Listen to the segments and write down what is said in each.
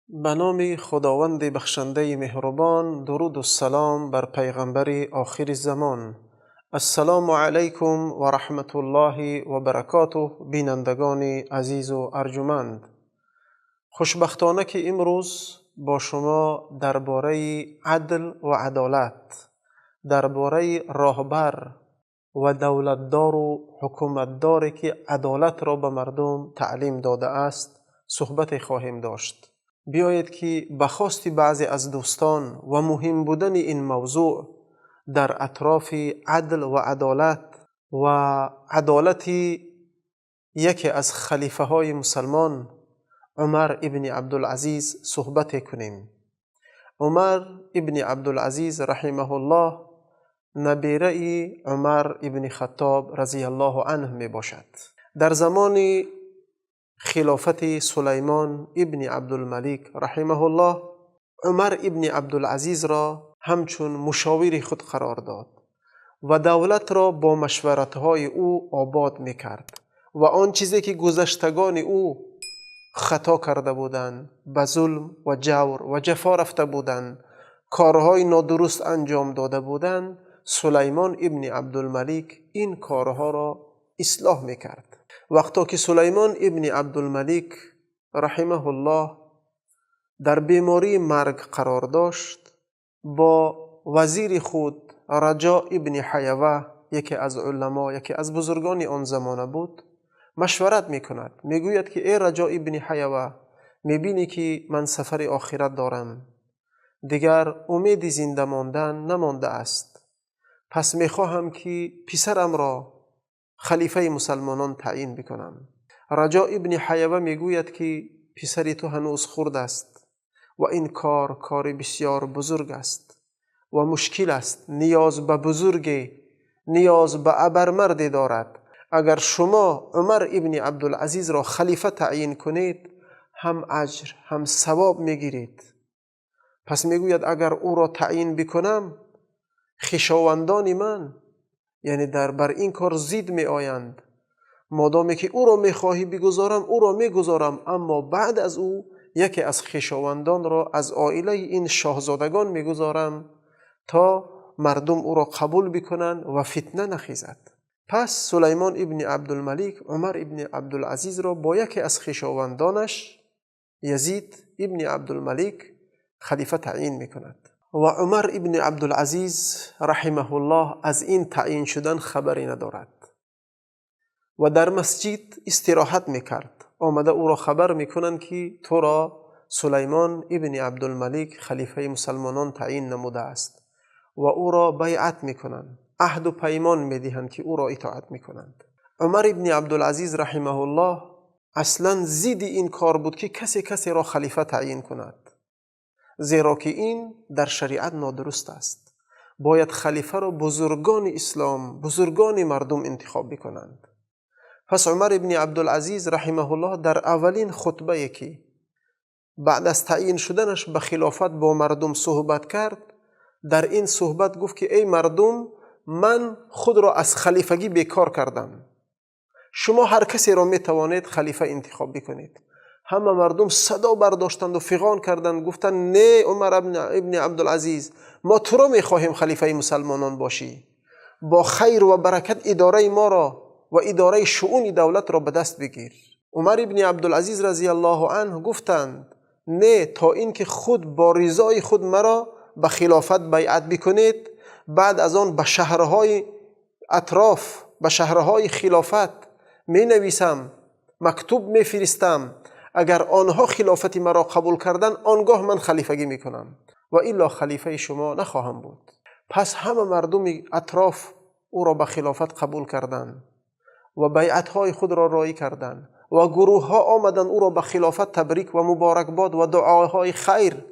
به نام خداوند بخشنده مهربان، درود و سلام بر پیغمبر آخر زمان. السلام علیکم و رحمت الله و برکاته. بینندگان عزیز و ارجمند، خوشبختانه که امروز با شما درباره عدل و عدالت، درباره راهبر و دولتدار و حکومتداری که عدالت را به مردم تعلیم داده است صحبت خواهیم داشت. بیایید که به خواست بعضی از دوستان و مهم بودن این موضوع در اطراف عدل و عدالت یکی از خلیفه های مسلمان عمر ابن عبدالعزیز صحبت کنیم. عمر ابن عبدالعزیز رحمه الله نبیره عمر ابن خطاب رضی الله عنه می باشد. در زمان خلافت سلیمان ابن عبدالملک رحمه الله، عمر ابن عبدالعزیز را همچون مشاور خود قرار داد و دولت را با مشورت‌های او آباد می‌کرد و آن چیزی که گذشتگان او خطا کرده بودند، به ظلم و جور و جفا رفته بودند، کارهای نادرست انجام داده بودند، سلیمان ابن عبدالملک این کارها را اصلاح می‌کرد. وقتی که سلیمان ابن عبدالملک رحمه الله در بیماری مرگ قرار داشت، با وزیر خود رجاء ابن حیوه، یکی از علما، یکی از بزرگان آن زمانه بود، مشورت میکند. میگوید که ای رجاء ابن حیوه، میبینی که من سفر آخرت دارم، دیگر امید زنده ماندن نمانده است، پس میخواهم که پسرم را خلیفه مسلمانان تعیین بکنم. رجاء ابن حیوه میگوید که پسری تو هنوز خرد است و این کار بسیار بزرگ است و مشکل است، نیاز به بزرگی، نیاز به ابرمردی دارد. اگر شما عمر ابن عبدالعزیز را خلیفه تعیین کنید، هم اجر هم ثواب میگیرید. پس میگوید اگر او را تعیین بکنم، خویشاوندان من یعنی بر این کار زید می آیند. مادامی که او را می خواهی بگذارم، او را می گذارم، اما بعد از او یکی از خویشاوندان را از عائله این شاهزادگان می گذارم تا مردم او را قبول بکنند و فتنه نخیزد. پس سلیمان ابن عبدالملک عمر ابن عبدالعزیز را با یکی از خویشاوندانش یزید ابن عبدالملک خلیفه تعیین می کند. و عمر ابن عبدالعزیز رحمه الله از این تعیین شدن خبری ندارد و در مسجد استراحت میکرد. آمده او را خبر میکنند که تو را سلیمان ابن عبدالملک خلیفه مسلمانان تعیین نموده است و او را بیعت میکنند، عهد و پیمان میدهند که او را اطاعت میکنند. عمر ابن عبدالعزیز رحمه الله اصلا ضد این کار بود که کسی را خلیفه تعیین کند، زیرا که این در شریعت نادرست است. باید خلیفه را بزرگان اسلام، بزرگان مردم انتخاب بکنند. پس عمر ابن عبدالعزیز رحمه الله در اولین خطبه که بعد از تعیین شدنش به خلافت با مردم صحبت کرد، در این صحبت گفت که ای مردم، من خود را از خلیفگی بیکار کردم، شما هر کسی را می توانید خلیفه انتخاب بکنید. همه مردم صدا برداشتند و فغان کردند، گفتند نه عمر ابن عبدالعزیز، ما تو را می خواهیم خلیفه مسلمانان باشی، با خیر و برکت اداره ما را و اداره شؤون دولت را به دست بگیر. عمر ابن عبدالعزیز رضی الله عنه گفتند نه، تا اینکه خود با رضای خود مرا به خلافت بیعت بکنید، بعد از آن به شهرهای اطراف، به شهرهای خلافت می نویسم، مکتوب می فرستم، اگر آنها خلافت مرا قبول کردن، آنگاه من خلیفگی می کنم و الا خلیفه شما نخواهم بود. پس همه مردم اطراف او را به خلافت قبول کردند و بیعتهای خود را رعایت کردند و گروه ها آمدند او را به خلافت تبریک و مبارکباد و دعاهای خیر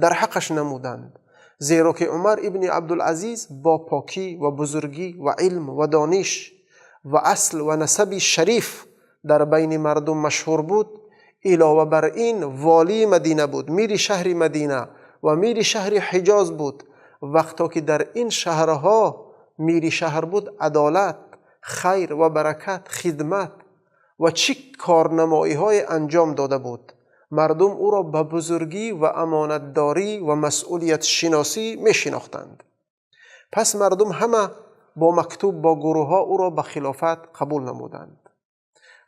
در حقش نمودند، زیرا که عمر ابن عبدالعزیز با پاکی و بزرگی و علم و دانش و اصل و نسب شریف در بین مردم مشهور بود. علاوه بر این والی مدینه بود، میر شهر مدینه و میر شهر حجاز بود. وقتی که در این شهرها میر شهر بود، عدالت، خیر و برکت، خدمت و چه کارنمایی های انجام داده بود مردم او را به بزرگی و امانتداری و مسئولیت شناسی می شناختند. پس مردم همه با مکتوب با گروه ها او را به خلافت قبول نمودند.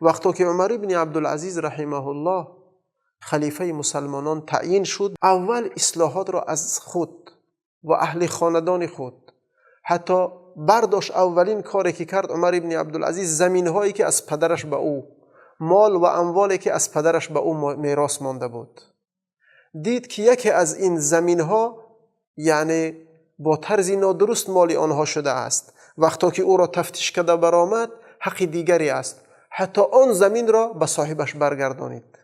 وقتی که عمر ابن عبدالعزیز رحمه الله خلیفه مسلمانان تعیین شد، اول اصلاحات را از خود و اهل خاندان خود حتی برداشت. اولین کاری که کرد عمر ابن عبدالعزیز زمین هایی که از پدرش به او، مال و اموالی که از پدرش به او میراث مانده بود، دید که یکی از این زمین ها یعنی با طرز نادرست مال آنها شده است. وقتی که او را تفتیش کرده برآمد، حق دیگری است. حتی آن زمین را به صاحبش برگردانید،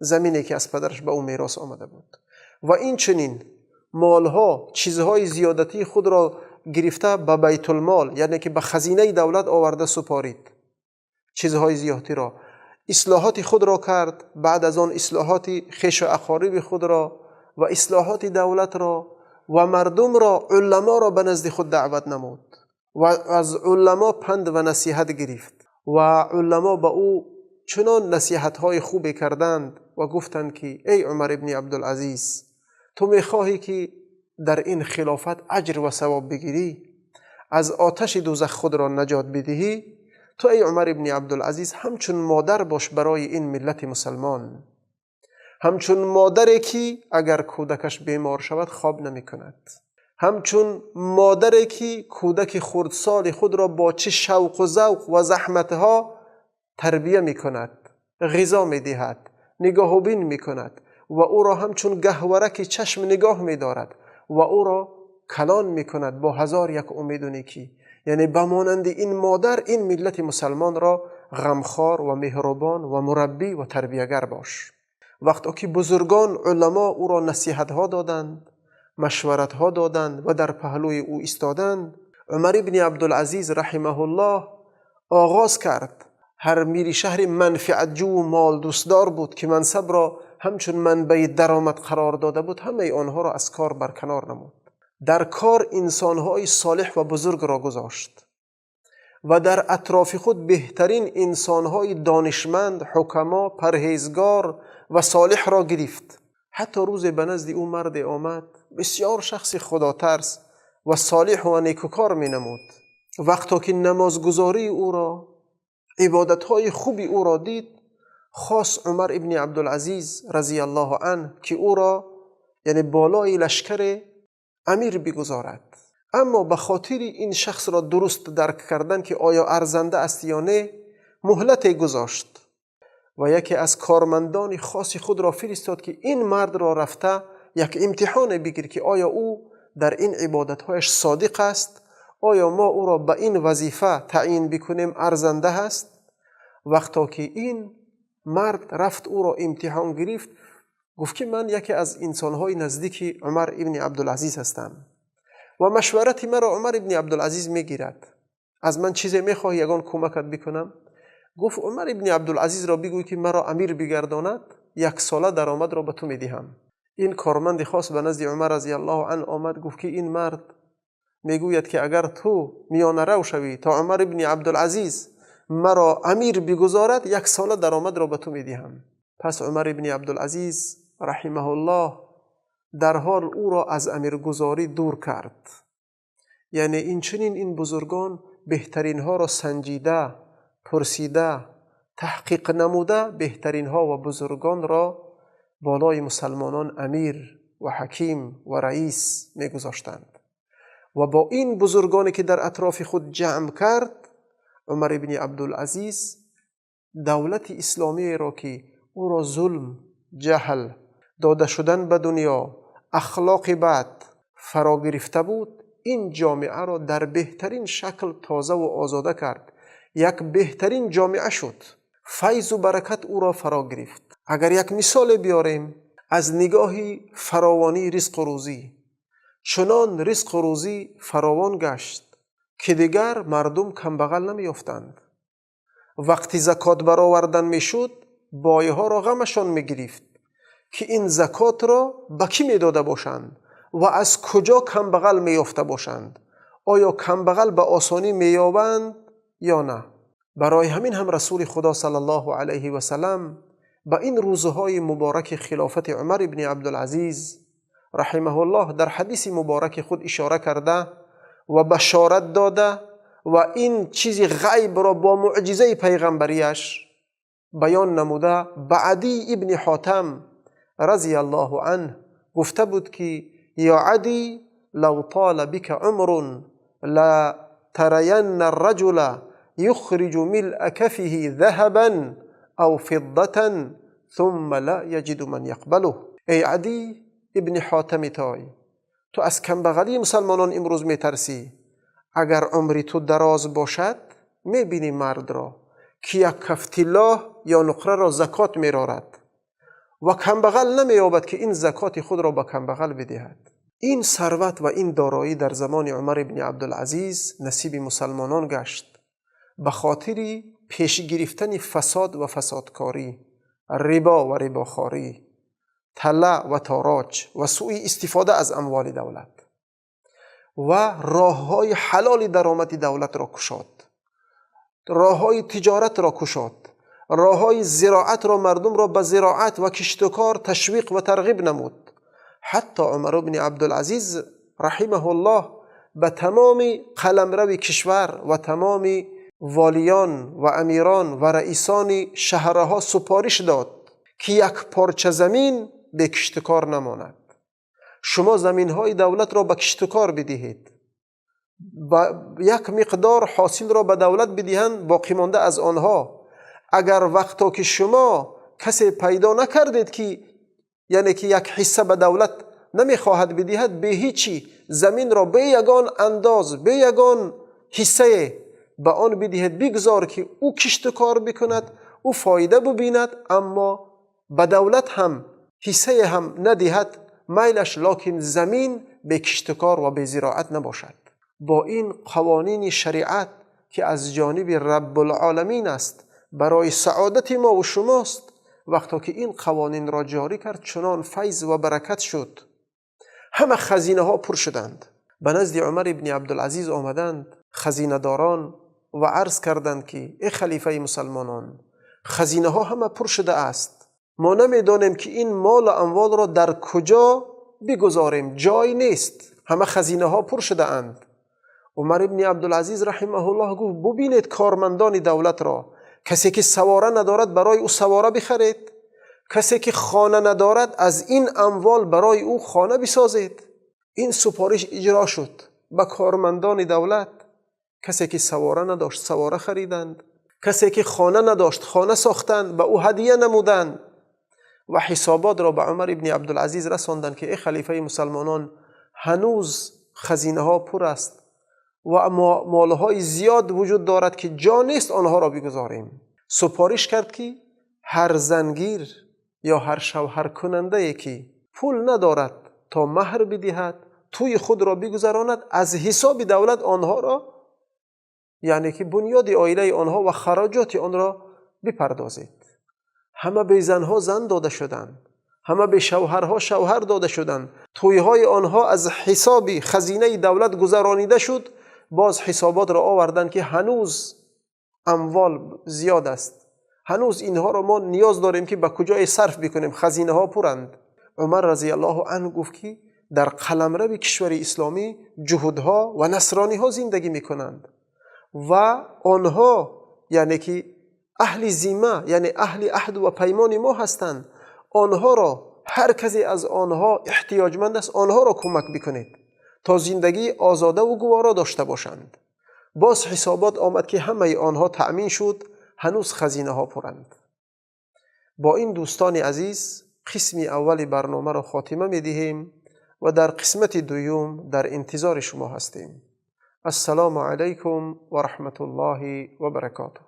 زمینی که از پدرش به او میراث آمده بود. و این چنین مالها، چیزهای زیادتی خود را گرفته به بیت المال، یعنی که به خزینه دولت آورده سپارید. چیزهای زیادتی را، اصلاحات خود را کرد. بعد از آن اصلاحات خویش و اقارب خود را و اصلاحات دولت را و مردم را، علما را به نزد خود دعوت نمود و از علما پند و نصیحت گرفت. و علما به او چنان نصیحت‌های خوبی کردند و گفتند که ای عمر ابن عبدالعزیز، تو می‌خواهی که در این خلافت اجر و ثواب بگیری، از آتش دوزخ خود را نجات بدهی، تو ای عمر ابن عبدالعزیز همچون مادر باش برای این ملت مسلمان. همچون مادری که اگر کودکش بیمار شود خواب نمی کند. همچون مادری که کودک خردسال خود را با چه شوق و ذوق و زحمتها تربیه می کند، غذا می دهد، نگاه و بین می کند و او را همچون گهورک چشم نگاه می دارد و او را کلان می کند با هزار یک امید و نیکی. یعنی بمانند این مادر این ملت مسلمان را غمخوار و مهربان و مربی و تربیه‌گر باش. وقتی که بزرگان علما او را نصیحت ها دادند، مشورت ها دادند و در پهلوی او ایستادند، عمر ابن عبدالعزیز رحمه الله آغاز کرد. هر میری شهر منفعت جو و مال دوستدار بود که منصب را همچون منبع درآمد قرار داده بود، همه آنها را از کار برکنار نمود. در کار انسانهای صالح و بزرگ را گذاشت و در اطراف خود بهترین انسانهای دانشمند، حکما، پرهیزگار و صالح را گرفت. حتی روز به نزد او مرد آمد، بسیار شخص خداترس و صالح و نیکوکار می نمود. وقتی که نمازگزاری او را، عبادتهای خوبی او را دید، خواست عمر ابن عبدالعزیز رضی الله عنه که او را یعنی بالای لشکر امیر بگذارد. اما به خاطر این شخص را درست درک کردن که آیا ارزنده است یا نه، مهلت گذاشت و یکی از کارمندان خاص خود را فرستاد که این مرد را رفته یک امتحان بگیر که آیا او در این عبادتهایش صادق است، آیا ما او را به این وظیفه تعیین بکنیم ارزنده است. وقتا که این مرد رفت او را امتحان گرفت، گفت که من یکی از انسانهای نزدیک عمر ابن عبدالعزیز هستم و مشورت مرا عمر ابن عبدالعزیز میگیرد. از من چیزی میخواهی یگان کمکت بکنم؟ گفت عمر ابن عبدالعزیز را بگوی که مرا امیر بگرداند، 1 ساله درآمد را به تو میدهم. این کارمند خاص به نزد عمر رضی الله عنه آمد، گفت که این مرد میگوید که اگر تو میانه رو شوی تا عمر ابن عبدالعزیز مرا امیر بگذارد، 1 ساله درآمد را به تو میدهم. پس عمر ابن عبدالعزیز رحمه الله در حال او را از امیرگذاری دور کرد. یعنی این چنین این بزرگان بهترین ها را سنجیده، پرسیده، تحقیق نموده، بهترین ها و بزرگان را بالای مسلمانان امیر و حکیم و رئیس میگذاشتند. و با این بزرگانی که در اطراف خود جمع کرد، عمر ابن عبدالعزیز دولت اسلامی را که او را ظلم، جهل، داده شدن به دنیا، اخلاق بد فرا گرفته بود، این جامعه را در بهترین شکل تازه و آزاده کرد. یک بهترین جامعه شد. فیض و برکت او را فرا گرفت. اگر یک مثال بیاریم از نگاه فراوانی رزق و روزی، چنان رزق و روزی فراوان گشت که دیگر مردم کمبغل نمیافتند. وقتی زکات برآوردن میشد، بایه ها را غمشان میگرفت که این زکات را به کی میداده باشند و از کجا کمبغل میافته باشند. آیا کمبغل به آسانی مییابند یا نه؟ برای همین هم رسول خدا صلی الله علیه و سلم با این روزهای مبارک خلافت عمر ابن عبدالعزیز رحمه الله در حدیث مبارک خود اشاره کرده و بشارت داده و این چیز غیب را با معجزه پیغمبریش بیان نموده. عدی ابن حاتم رضی الله عنه گفته بود که یا عدی لو طال بك عمر لا ترين الرجل يخرج ملء كفه ذهبا او فضة ثم لا يجد من يقبله. ای عدی ابن حاتم تای، تو از کمبغلی مسلمانان امروز میترسی. اگر عمری تو دراز باشد میبینی مرد را که یک کف طلا یا نقره را زکات میرارد و کمبغل نمییابد که این زکات خود را به کمبغل بدهد. این ثروت و این دارایی در زمان عمر ابن عبدالعزیز نصیب مسلمانان گشت به خاطر پیش گرفتن فساد و فسادکاری، ربا و رباخواری، طلع و تاراج و سوء استفاده از اموال دولت و راه‌های حلال درآمد دولت را گشاد، راه‌های تجارت را گشاد، راه‌های زراعت را مردم را به زراعت و کشتکار تشویق و ترغیب نمود. حتی عمر بن عبدالعزیز رحمه الله به تمام قلمرو کشور و تمام والیان و امیران و رئیسان شهرها سپارش داد که یک پارچه زمین به کشتکار نماند. شما زمین‌های دولت را به کشتکار بدهید، یک مقدار حاصل را به دولت بدهند، باقی مانده از آنها. اگر وقتا که شما کسی پیدا نکردید که یعنی که یک حصه به دولت نمیخواهد بدهد، به هیچی زمین را به یگان انداز، به یگان حصه به آن بدهید، بگذار که او کشتکار بکند، او فایده ببیند، اما به دولت هم حصه هم ندهد میلش، لکن زمین به کشتکار و به زراعت نباشد. با این قوانین شریعت که از جانب رب العالمین است برای سعادت ما و شماست، وقتا که این قوانین را جاری کرد چنان فیض و برکت شد، همه خزینه ها پر شدند. به نزد عمر ابن عبدالعزیز آمدند خزینه داران و عرض کردند که ای خلیفه مسلمانان، خزینه ها همه پر شده است، ما نمیدانیم که این مال و اموال را در کجا بگذاریم، جای نیست، همه خزینه ها پر شده اند. عمر ابن عبدالعزیز رحمه الله گفت ببینید کارمندان دولت را، کسی که سواره ندارد برای او سواره بخرید، کسی که خانه ندارد از این اموال برای او خانه بسازید. این سپارش اجرا شد به کارمندان دولت. کسی که سواره نداشت سواره خریدند، کسی که خانه نداشت خانه ساختند، به او هدیه نمودند و حسابات را به عمر ابن عبدالعزیز رساندند که ای خلیفه مسلمانان، هنوز خزینه ها پر است و مالهای زیاد وجود دارد که جا نیست آنها را بگذاریم. سپارش کرد که هر زنگیر یا هر شوهر کننده که پول ندارد تا مهر بدهد، توی خود را بگذراند، از حساب دولت آنها را، یعنی که بنیاد عائله آنها و خراجات آن را بپردازید. همه به زنها زن داده شدند، همه به شوهرها شوهر داده شدند، تویهای آنها از حساب خزینه دولت گذرانیده شد. باز حسابات را آوردند که هنوز اموال زیاد است، هنوز اینها را ما نیاز داریم که به کجای صرف بکنیم، خزینه ها پرند. عمر رضی الله عنه گفت که در قلمرو کشور اسلامی جهودها و نصرانی ها زندگی میکنند و آنها یعنی که اهل ذمه، یعنی اهل عهد و پیمان ما هستند. آنها را هر کسی از آنها احتیاجمند است، آنها را کمک بکنید تا زندگی آزاده و گوارا داشته باشند. باز حسابات آمد که همه آنها تأمین شد، هنوز خزینه ها پرند. با این دوستان عزیز قسم اول برنامه را خاتمه می دهیم و در قسمت دوم در انتظار شما هستیم. السلام علیکم و رحمت الله و برکاته.